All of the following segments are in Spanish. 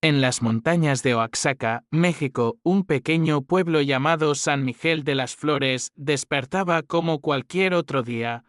En las montañas de Oaxaca, México, un pequeño pueblo llamado San Miguel de las Flores despertaba como cualquier otro día.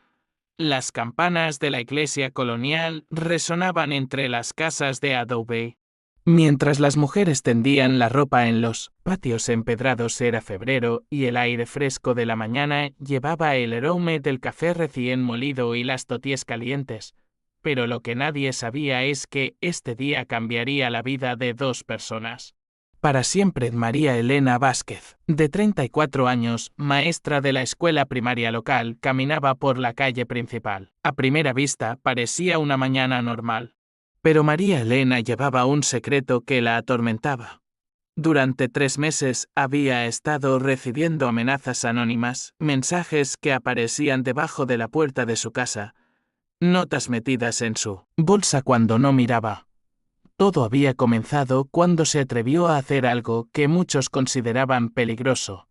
Las campanas de la iglesia colonial resonaban entre las casas de adobe. Mientras las mujeres tendían la ropa en los patios empedrados era febrero y el aire fresco de la mañana llevaba el aroma del café recién molido y las tortillas calientes. Pero lo que nadie sabía es que este día cambiaría la vida de dos personas. Para siempre, María Elena Vázquez, de 34 años, maestra de la escuela primaria local, caminaba por la calle principal. A primera vista, parecía una mañana normal. Pero María Elena llevaba un secreto que la atormentaba. Durante 3 meses había estado recibiendo amenazas anónimas, mensajes que aparecían debajo de la puerta de su casa, notas metidas en su bolsa cuando no miraba. Todo había comenzado cuando se atrevió a hacer algo que muchos consideraban peligroso.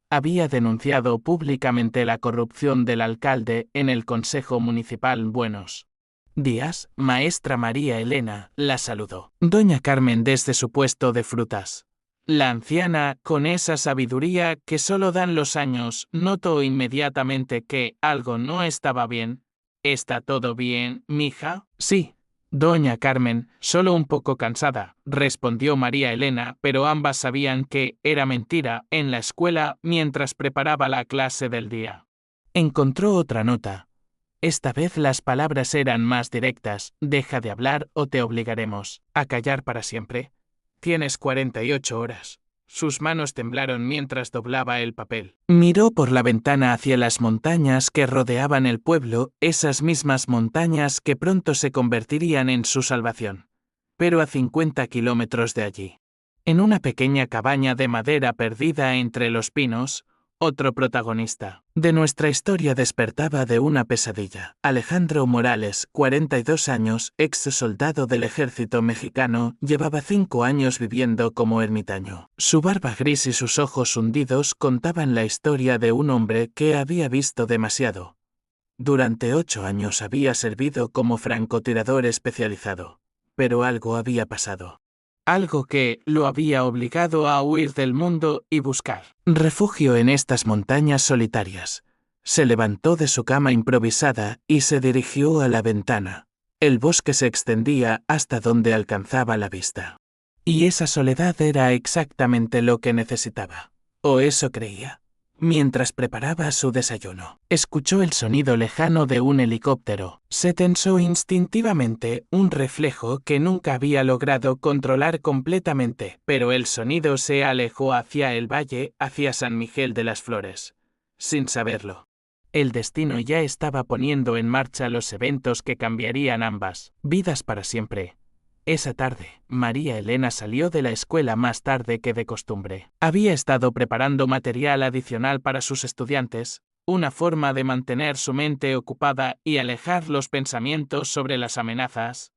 Había denunciado públicamente la corrupción del alcalde en el Consejo Municipal. Buenos días, maestra María Elena, la saludó doña Carmen desde su puesto de frutas. La anciana, con esa sabiduría que solo dan los años, notó inmediatamente que algo no estaba bien. ¿Está todo bien, mija? Sí, doña Carmen, solo un poco cansada, respondió María Elena, pero ambas sabían que era mentira en la escuela mientras preparaba la clase del día. Encontró otra nota. Esta vez las palabras eran más directas: deja de hablar o te obligaremos a callar para siempre. Tienes 48 horas. Sus manos temblaron mientras doblaba el papel. Miró por la ventana hacia las montañas que rodeaban el pueblo, esas mismas montañas que pronto se convertirían en su salvación. Pero a 50 kilómetros de allí, en una pequeña cabaña de madera perdida entre los pinos, otro protagonista de nuestra historia despertaba de una pesadilla. Alejandro Morales, 42 años, ex soldado del ejército mexicano, llevaba 5 años viviendo como ermitaño. Su barba gris y sus ojos hundidos contaban la historia de un hombre que había visto demasiado. Durante 8 años había servido como francotirador especializado, pero algo había pasado. Algo que lo había obligado a huir del mundo y buscar refugio en estas montañas solitarias. Se levantó de su cama improvisada y se dirigió a la ventana. El bosque se extendía hasta donde alcanzaba la vista. Y esa soledad era exactamente lo que necesitaba. O eso creía. Mientras preparaba su desayuno, escuchó el sonido lejano de un helicóptero. Se tensó instintivamente, un reflejo que nunca había logrado controlar completamente, pero el sonido se alejó hacia el valle, hacia San Miguel de las Flores. Sin saberlo, el destino ya estaba poniendo en marcha los eventos que cambiarían ambas vidas para siempre. Esa tarde, María Elena salió de la escuela más tarde que de costumbre. Había estado preparando material adicional para sus estudiantes, una forma de mantener su mente ocupada y alejar los pensamientos sobre las amenazas.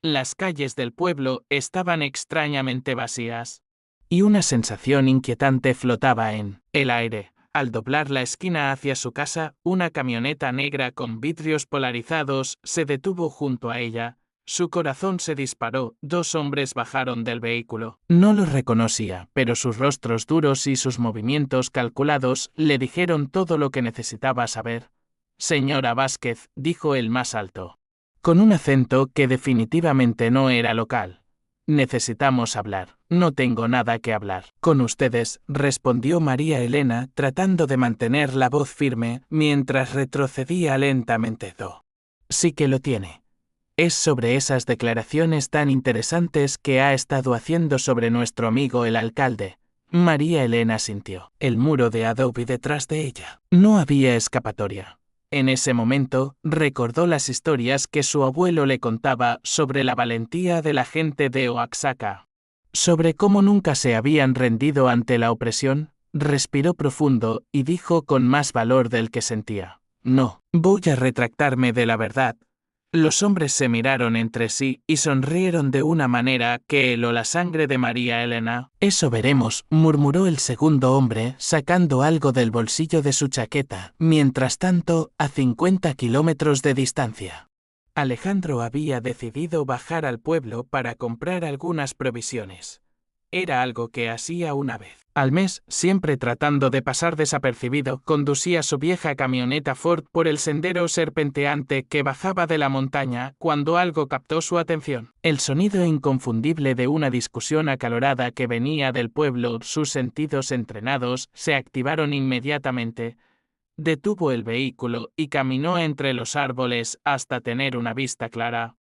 Las calles del pueblo estaban extrañamente vacías, y una sensación inquietante flotaba en el aire. Al doblar la esquina hacia su casa, una camioneta negra con vidrios polarizados se detuvo junto a ella. Su corazón se disparó. 2 hombres bajaron del vehículo. No los reconocía, pero sus rostros duros y sus movimientos calculados le dijeron todo lo que necesitaba saber. Señora Vázquez, dijo el más alto, con un acento que definitivamente no era local. Necesitamos hablar. No tengo nada que hablar con ustedes, respondió María Elena, tratando de mantener la voz firme mientras retrocedía lentamente. Sí que lo tiene. Es sobre esas declaraciones tan interesantes que ha estado haciendo sobre nuestro amigo el alcalde. María Elena sintió el muro de adobe detrás de ella. No había escapatoria. En ese momento, recordó las historias que su abuelo le contaba sobre la valentía de la gente de Oaxaca, sobre cómo nunca se habían rendido ante la opresión. Respiró profundo y dijo con más valor del que sentía: no, voy a retractarme de la verdad. Los hombres se miraron entre sí y sonrieron de una manera que heló la sangre de María Elena. Eso veremos, murmuró el segundo hombre, sacando algo del bolsillo de su chaqueta. Mientras tanto, a 50 kilómetros de distancia, Alejandro había decidido bajar al pueblo para comprar algunas provisiones. Era algo que hacía una vez al mes, siempre tratando de pasar desapercibido, conducía su vieja camioneta Ford por el sendero serpenteante que bajaba de la montaña cuando algo captó su atención. El sonido inconfundible de una discusión acalorada que venía del pueblo. Sus sentidos entrenados se activaron inmediatamente. Detuvo el vehículo y caminó entre los árboles hasta tener una vista clara.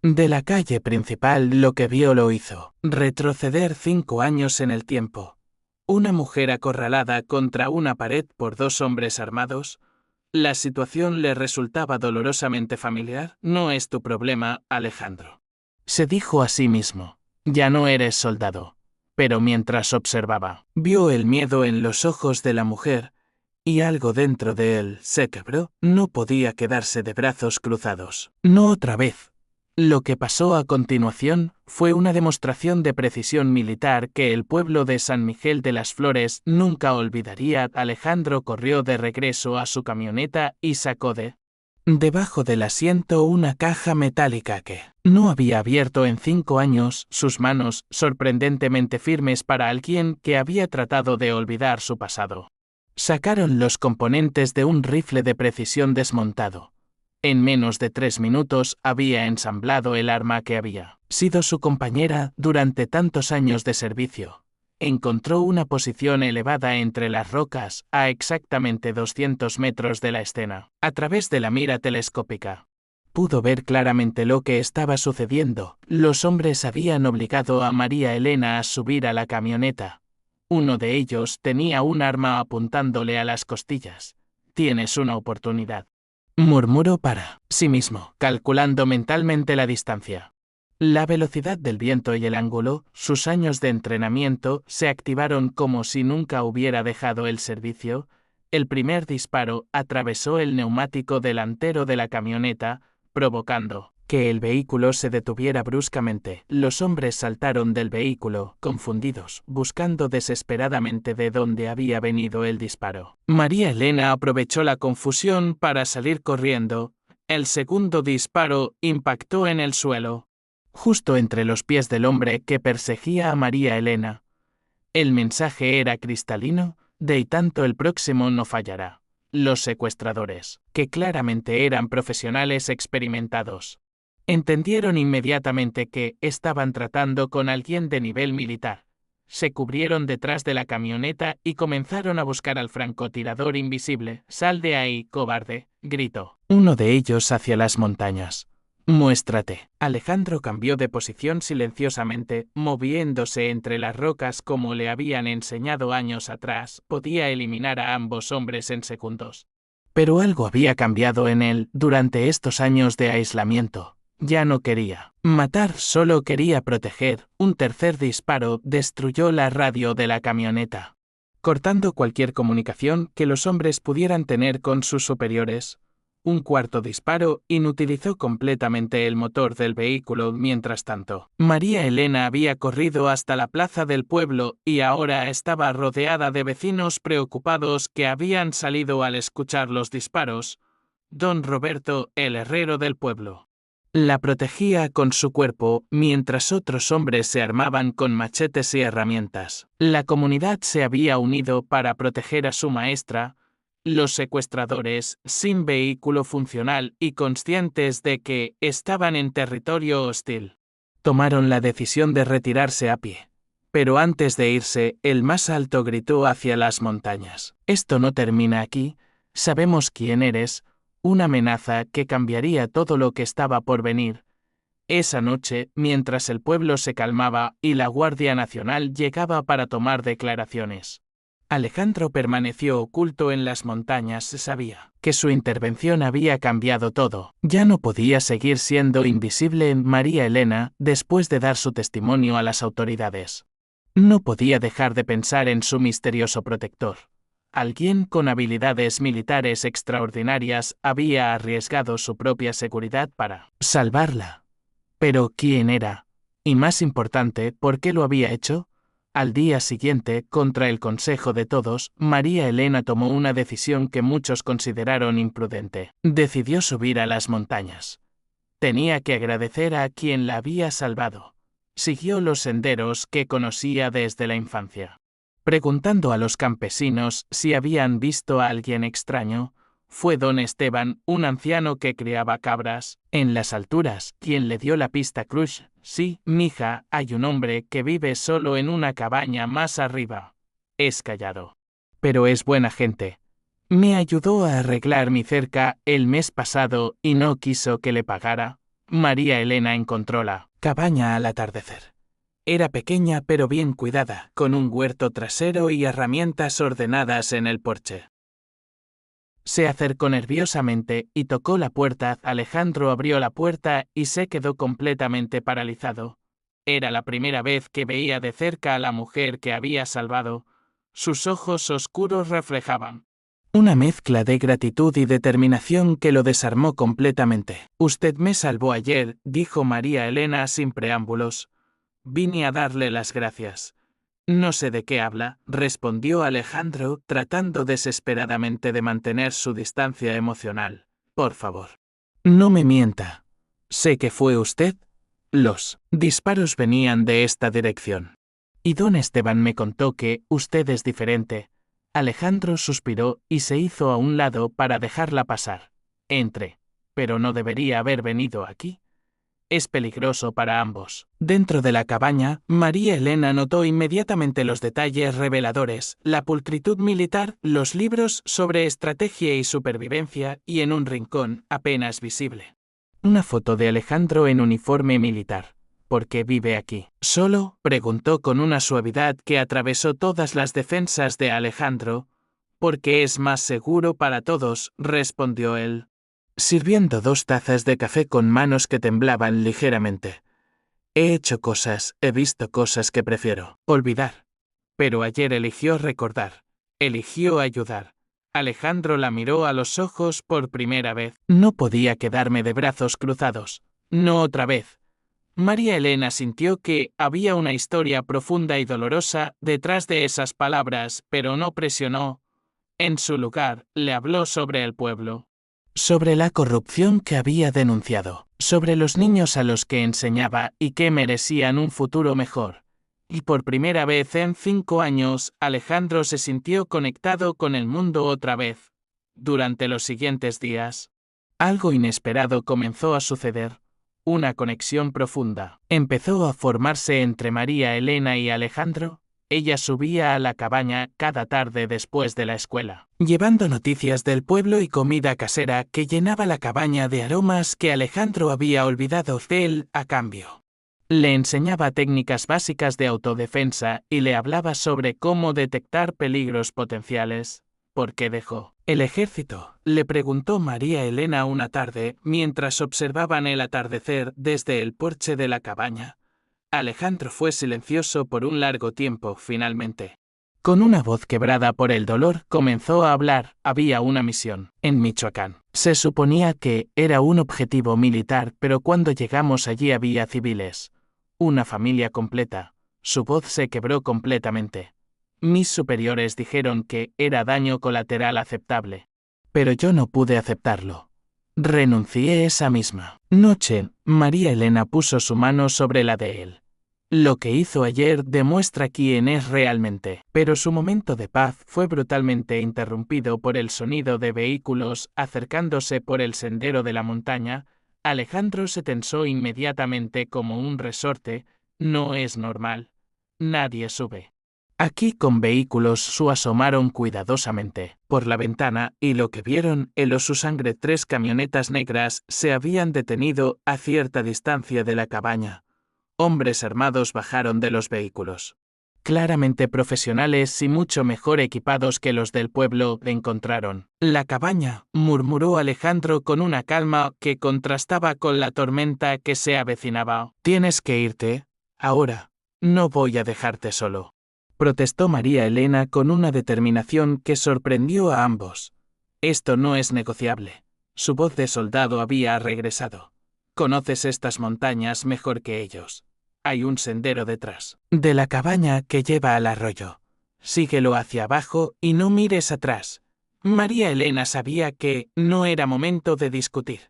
De la calle principal lo que vio lo hizo retroceder 5 años en el tiempo. Una mujer acorralada contra una pared por 2 hombres armados. La situación le resultaba dolorosamente familiar. No es tu problema, Alejandro. Se dijo a sí mismo. Ya no eres soldado. Pero mientras observaba, vio el miedo en los ojos de la mujer, y algo dentro de él se quebró. No podía quedarse de brazos cruzados. No otra vez. Lo que pasó a continuación fue una demostración de precisión militar que el pueblo de San Miguel de las Flores nunca olvidaría. Alejandro corrió de regreso a su camioneta y sacó debajo del asiento una caja metálica que no había abierto en 5 años, sus manos sorprendentemente firmes para alguien que había tratado de olvidar su pasado. Sacaron los componentes de un rifle de precisión desmontado. En menos de 3 minutos había ensamblado el arma que había sido su compañera durante tantos años de servicio. Encontró una posición elevada entre las rocas, a exactamente 200 metros de la escena. A través de la mira telescópica, pudo ver claramente lo que estaba sucediendo. Los hombres habían obligado a María Elena a subir a la camioneta. Uno de ellos tenía un arma apuntándole a las costillas. Tienes una oportunidad, murmuró para sí mismo, calculando mentalmente la distancia. La velocidad del viento y el ángulo, sus años de entrenamiento, se activaron como si nunca hubiera dejado el servicio. El primer disparo atravesó el neumático delantero de la camioneta, provocando que el vehículo se detuviera bruscamente. Los hombres saltaron del vehículo, confundidos, buscando desesperadamente de dónde había venido el disparo. María Elena aprovechó la confusión para salir corriendo. El segundo disparo impactó en el suelo, justo entre los pies del hombre que perseguía a María Elena. El mensaje era cristalino: de y tanto el próximo no fallará. Los secuestradores, que claramente eran profesionales experimentados, entendieron inmediatamente que estaban tratando con alguien de nivel militar. Se cubrieron detrás de la camioneta y comenzaron a buscar al francotirador invisible. «Sal de ahí, cobarde», gritó uno de ellos hacia las montañas. «Muéstrate». Alejandro cambió de posición silenciosamente, moviéndose entre las rocas como le habían enseñado años atrás. Podía eliminar a ambos hombres en segundos. Pero algo había cambiado en él durante estos años de aislamiento. Ya no quería matar, solo quería proteger. Un tercer disparo destruyó la radio de la camioneta, cortando cualquier comunicación que los hombres pudieran tener con sus superiores. Un cuarto disparo inutilizó completamente el motor del vehículo. Mientras tanto, María Elena había corrido hasta la plaza del pueblo y ahora estaba rodeada de vecinos preocupados que habían salido al escuchar los disparos. Don Roberto, el herrero del pueblo, la protegía con su cuerpo, mientras otros hombres se armaban con machetes y herramientas. La comunidad se había unido para proteger a su maestra. Los secuestradores, sin vehículo funcional y conscientes de que estaban en territorio hostil, tomaron la decisión de retirarse a pie. Pero antes de irse, el más alto gritó hacia las montañas: «Esto no termina aquí. Sabemos quién eres». Una amenaza que cambiaría todo lo que estaba por venir. Esa noche, mientras el pueblo se calmaba y la Guardia Nacional llegaba para tomar declaraciones, Alejandro permaneció oculto en las montañas. Sabía que su intervención había cambiado todo. Ya no podía seguir siendo invisible. María Elena, después de dar su testimonio a las autoridades, no podía dejar de pensar en su misterioso protector. Alguien con habilidades militares extraordinarias había arriesgado su propia seguridad para salvarla. Pero ¿quién era? Y más importante, ¿por qué lo había hecho? Al día siguiente, contra el consejo de todos, María Elena tomó una decisión que muchos consideraron imprudente. Decidió subir a las montañas. Tenía que agradecer a quien la había salvado. Siguió los senderos que conocía desde la infancia. Preguntando a los campesinos si habían visto a alguien extraño, fue don Esteban, un anciano que criaba cabras en las alturas, quien le dio la pista. Crush, sí, mija, hay un hombre que vive solo en una cabaña más arriba. Es callado. Pero es buena gente. Me ayudó a arreglar mi cerca el mes pasado y no quiso que le pagara. María Elena encontró la cabaña al atardecer. Era pequeña pero bien cuidada, con un huerto trasero y herramientas ordenadas en el porche. Se acercó nerviosamente y tocó la puerta. Alejandro abrió la puerta y se quedó completamente paralizado. Era la primera vez que veía de cerca a la mujer que había salvado. Sus ojos oscuros reflejaban una mezcla de gratitud y determinación que lo desarmó completamente. Usted me salvó ayer, dijo María Elena sin preámbulos. Vine a darle las gracias. No sé de qué habla, respondió Alejandro, tratando desesperadamente de mantener su distancia emocional. Por favor. No me mienta. Sé que fue usted. Los disparos venían de esta dirección. Y don Esteban me contó que usted es diferente. Alejandro suspiró y se hizo a un lado para dejarla pasar. Entre. Pero no debería haber venido aquí. Es peligroso para ambos. Dentro de la cabaña, María Elena notó inmediatamente los detalles reveladores, la pulcritud militar, los libros sobre estrategia y supervivencia, y en un rincón, apenas visible, una foto de Alejandro en uniforme militar. ¿Por qué vive aquí? ¿Solo? Preguntó con una suavidad que atravesó todas las defensas de Alejandro. Porque es más seguro para todos, respondió él, sirviendo 2 tazas de café con manos que temblaban ligeramente. He hecho cosas, he visto cosas que prefiero olvidar. Pero ayer eligió recordar. Eligió ayudar. Alejandro la miró a los ojos por primera vez. No podía quedarme de brazos cruzados. No otra vez. María Elena sintió que había una historia profunda y dolorosa detrás de esas palabras, pero no presionó. En su lugar, le habló sobre el pueblo. Sobre la corrupción que había denunciado, sobre los niños a los que enseñaba y que merecían un futuro mejor. Y por primera vez en 5 años, Alejandro se sintió conectado con el mundo otra vez. Durante los siguientes días, algo inesperado comenzó a suceder. Una conexión profunda empezó a formarse entre María Elena y Alejandro. Ella subía a la cabaña cada tarde después de la escuela, llevando noticias del pueblo y comida casera que llenaba la cabaña de aromas que Alejandro había olvidado. Él, a cambio, le enseñaba técnicas básicas de autodefensa y le hablaba sobre cómo detectar peligros potenciales. ¿Por qué dejó el ejército?, le preguntó María Elena una tarde mientras observaban el atardecer desde el porche de la cabaña. Alejandro fue silencioso por un largo tiempo. Finalmente, con una voz quebrada por el dolor, comenzó a hablar. Había una misión en Michoacán. Se suponía que era un objetivo militar, pero cuando llegamos allí había civiles. Una familia completa. Su voz se quebró completamente. Mis superiores dijeron que era daño colateral aceptable. Pero yo no pude aceptarlo. Renuncié esa misma noche. María Elena puso su mano sobre la de él. Lo que hizo ayer demuestra quién es realmente. Pero su momento de paz fue brutalmente interrumpido por el sonido de vehículos acercándose por el sendero de la montaña. Alejandro se tensó inmediatamente como un resorte. No es normal. Nadie sube aquí con vehículos. Su asomaron cuidadosamente por la ventana y lo que vieron heló su sangre. 3 camionetas negras se habían detenido a cierta distancia de la cabaña. Hombres armados bajaron de los vehículos. Claramente profesionales y mucho mejor equipados que los del pueblo. Encontraron la cabaña, murmuró Alejandro con una calma que contrastaba con la tormenta que se avecinaba. Tienes que irte ahora. No voy a dejarte solo, protestó María Elena con una determinación que sorprendió a ambos. Esto no es negociable. Su voz de soldado había regresado. Conoces estas montañas mejor que ellos. Hay un sendero detrás de la cabaña que lleva al arroyo. Síguelo hacia abajo y no mires atrás. María Elena sabía que no era momento de discutir.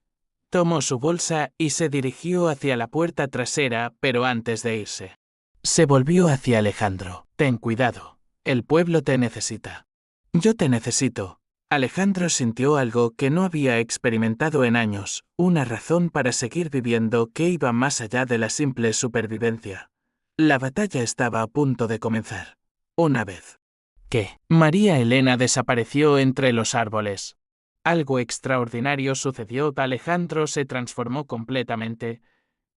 tomó su bolsa y se dirigió hacia la puerta trasera, pero antes de irse, se volvió hacia Alejandro. Ten cuidado, el pueblo te necesita. Yo te necesito. Alejandro sintió algo que no había experimentado en años, una razón para seguir viviendo que iba más allá de la simple supervivencia. La batalla estaba a punto de comenzar. Una vez que María Elena desapareció entre los árboles, algo extraordinario sucedió. Alejandro se transformó completamente.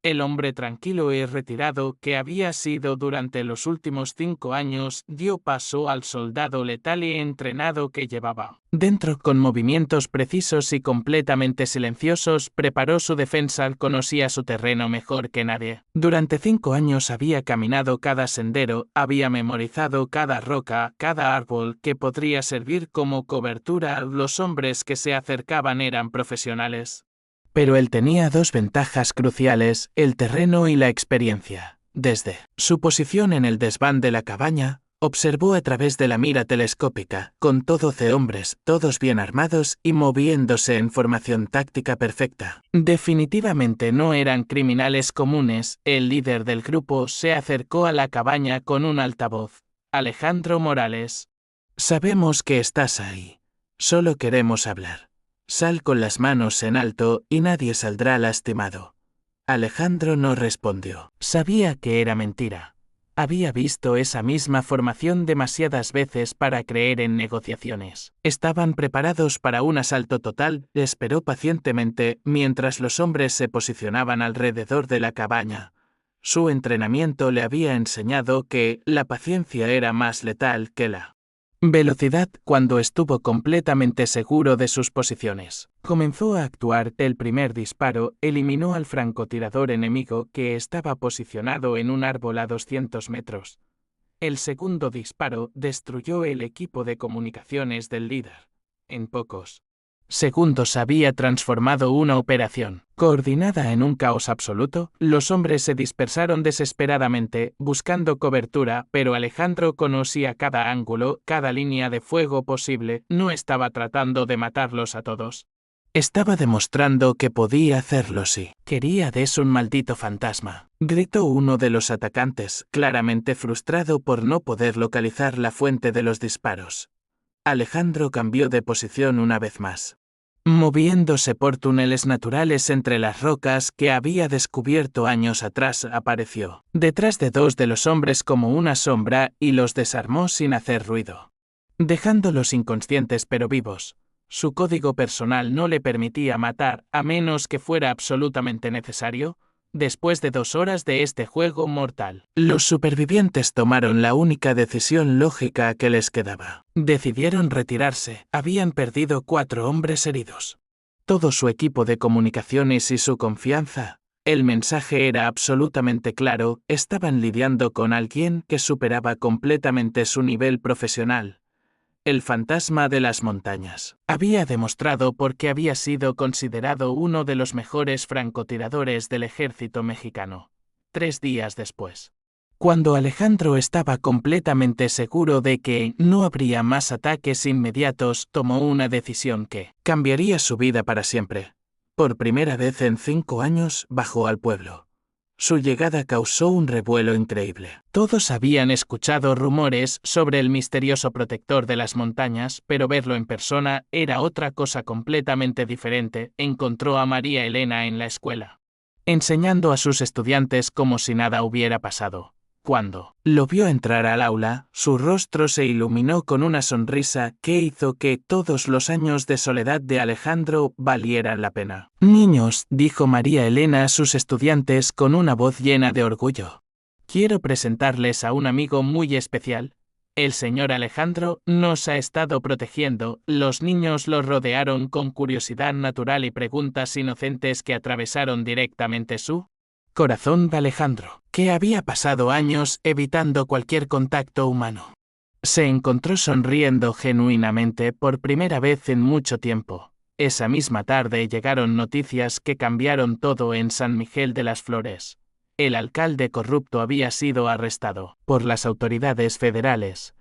El hombre tranquilo y retirado que había sido durante los últimos 5 años dio paso al soldado letal y entrenado que llevaba dentro. Con movimientos precisos y completamente silenciosos, preparó su defensa. Conocía su terreno mejor que nadie. Durante 5 años había caminado cada sendero, había memorizado cada roca, cada árbol que podría servir como cobertura. Los hombres que se acercaban eran profesionales. Pero él tenía 2 ventajas cruciales, el terreno y la experiencia. Desde su posición en el desván de la cabaña, observó a través de la mira telescópica, con 12 hombres, todos bien armados y moviéndose en formación táctica perfecta. Definitivamente no eran criminales comunes. El líder del grupo se acercó a la cabaña con un altavoz. Alejandro Morales. Sabemos que estás ahí. Solo queremos hablar. Sal con las manos en alto y nadie saldrá lastimado. Alejandro no respondió. Sabía que era mentira. Había visto esa misma formación demasiadas veces para creer en negociaciones. Estaban preparados para un asalto total. Esperó pacientemente mientras los hombres se posicionaban alrededor de la cabaña. Su entrenamiento le había enseñado que la paciencia era más letal que la velocidad. Cuando estuvo completamente seguro de sus posiciones, comenzó a actuar. El primer disparo eliminó al francotirador enemigo que estaba posicionado en un árbol a 200 metros. El segundo disparo destruyó el equipo de comunicaciones del líder. En pocos segundos había transformado una operación coordinada en un caos absoluto. Los hombres se dispersaron desesperadamente, buscando cobertura, pero Alejandro conocía cada ángulo, cada línea de fuego posible. No estaba tratando de matarlos a todos. Estaba demostrando que podía hacerlo si quería. «Es un maldito fantasma», gritó uno de los atacantes, claramente frustrado por no poder localizar la fuente de los disparos. Alejandro cambió de posición una vez más, moviéndose por túneles naturales entre las rocas que había descubierto años atrás. Apareció detrás de 2 de los hombres como una sombra y los desarmó sin hacer ruido, dejándolos inconscientes pero vivos. Su código personal no le permitía matar a menos que fuera absolutamente necesario. Después de 2 horas de este juego mortal, los supervivientes tomaron la única decisión lógica que les quedaba. Decidieron retirarse. Habían perdido 4 hombres heridos, todo su equipo de comunicaciones y su confianza. El mensaje era absolutamente claro: estaban lidiando con alguien que superaba completamente su nivel profesional. El fantasma de las montañas había demostrado por qué había sido considerado uno de los mejores francotiradores del ejército mexicano. 3 días después, cuando Alejandro estaba completamente seguro de que no habría más ataques inmediatos, tomó una decisión que cambiaría su vida para siempre. Por primera vez en 5 años, bajó al pueblo. Su llegada causó un revuelo increíble. Todos habían escuchado rumores sobre el misterioso protector de las montañas, pero verlo en persona era otra cosa completamente diferente. Encontró a María Elena en la escuela, enseñando a sus estudiantes como si nada hubiera pasado. Cuando lo vio entrar al aula, su rostro se iluminó con una sonrisa que hizo que todos los años de soledad de Alejandro valieran la pena. «Niños», dijo María Elena a sus estudiantes con una voz llena de orgullo, «quiero presentarles a un amigo muy especial. El señor Alejandro nos ha estado protegiendo». Los niños lo rodearon con curiosidad natural y preguntas inocentes que atravesaron directamente su corazón. Alejandro, que había pasado años evitando cualquier contacto humano, se encontró sonriendo genuinamente por primera vez en mucho tiempo. Esa misma tarde llegaron noticias que cambiaron todo en San Miguel de las Flores. El alcalde corrupto había sido arrestado por las autoridades federales.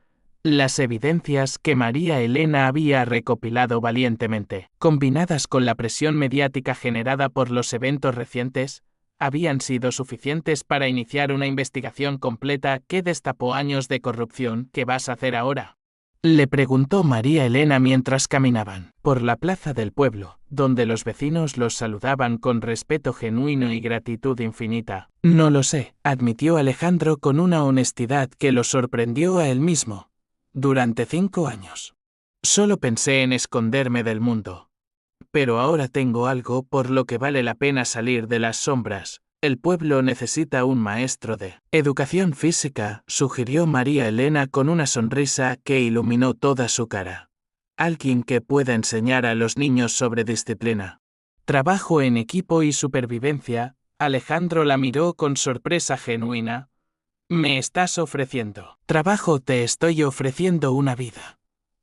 Las evidencias que María Elena había recopilado valientemente, combinadas con la presión mediática generada por los eventos recientes, habían sido suficientes para iniciar una investigación completa que destapó años de corrupción. ¿Qué vas a hacer ahora?, le preguntó María Elena mientras caminaban por la plaza del pueblo, donde los vecinos los saludaban con respeto genuino y gratitud infinita. No lo sé, admitió Alejandro con una honestidad que lo sorprendió a él mismo. Durante 5 años. Solo pensé en esconderme del mundo. Pero ahora tengo algo por lo que vale la pena salir de las sombras. El pueblo necesita un maestro de educación física, sugirió María Elena con una sonrisa que iluminó toda su cara. Alguien que pueda enseñar a los niños sobre disciplina, trabajo en equipo y supervivencia. Alejandro la miró con sorpresa genuina. Me estás ofreciendo trabajo, te estoy ofreciendo una vida.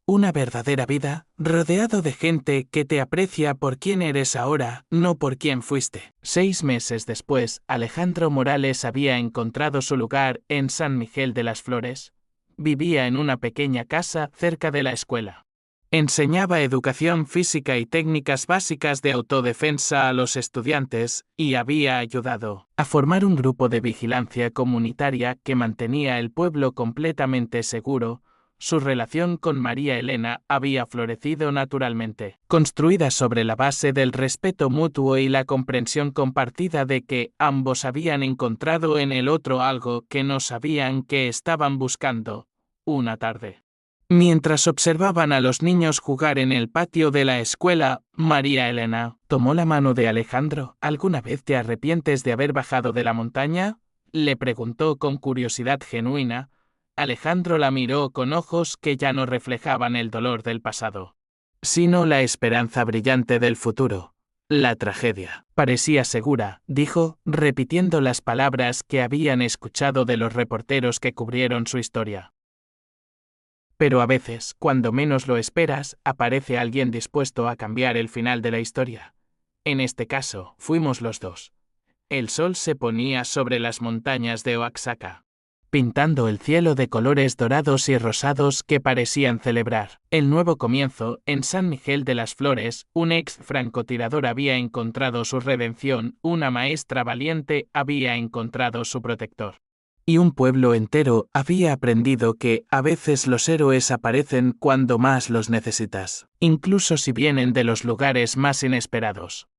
Una verdadera vida, rodeado de gente que te aprecia por quien eres ahora, no por quien fuiste. 6 meses después, Alejandro Morales había encontrado su lugar en San Miguel de las Flores. Vivía en una pequeña casa cerca de la escuela. Enseñaba educación física y técnicas básicas de autodefensa a los estudiantes, y había ayudado a formar un grupo de vigilancia comunitaria que mantenía el pueblo completamente seguro. Su relación con María Elena había florecido naturalmente, construida sobre la base del respeto mutuo y la comprensión compartida de que ambos habían encontrado en el otro algo que no sabían que estaban buscando. Una tarde, mientras observaban a los niños jugar en el patio de la escuela, María Elena tomó la mano de Alejandro. ¿Alguna vez te arrepientes de haber bajado de la montaña?, le preguntó con curiosidad genuina. Alejandro la miró con ojos que ya no reflejaban el dolor del pasado, sino la esperanza brillante del futuro. La tragedia parecía segura, dijo, repitiendo las palabras que habían escuchado de los reporteros que cubrieron su historia. Pero a veces, cuando menos lo esperas, aparece alguien dispuesto a cambiar el final de la historia. En este caso, fuimos los dos. El sol se ponía sobre las montañas de Oaxaca, pintando el cielo de colores dorados y rosados que parecían celebrar el nuevo comienzo. En San Miguel de las Flores, un ex francotirador había encontrado su redención, una maestra valiente había encontrado su protector. Y un pueblo entero había aprendido que, a veces los héroes aparecen cuando más los necesitas, incluso si vienen de los lugares más inesperados.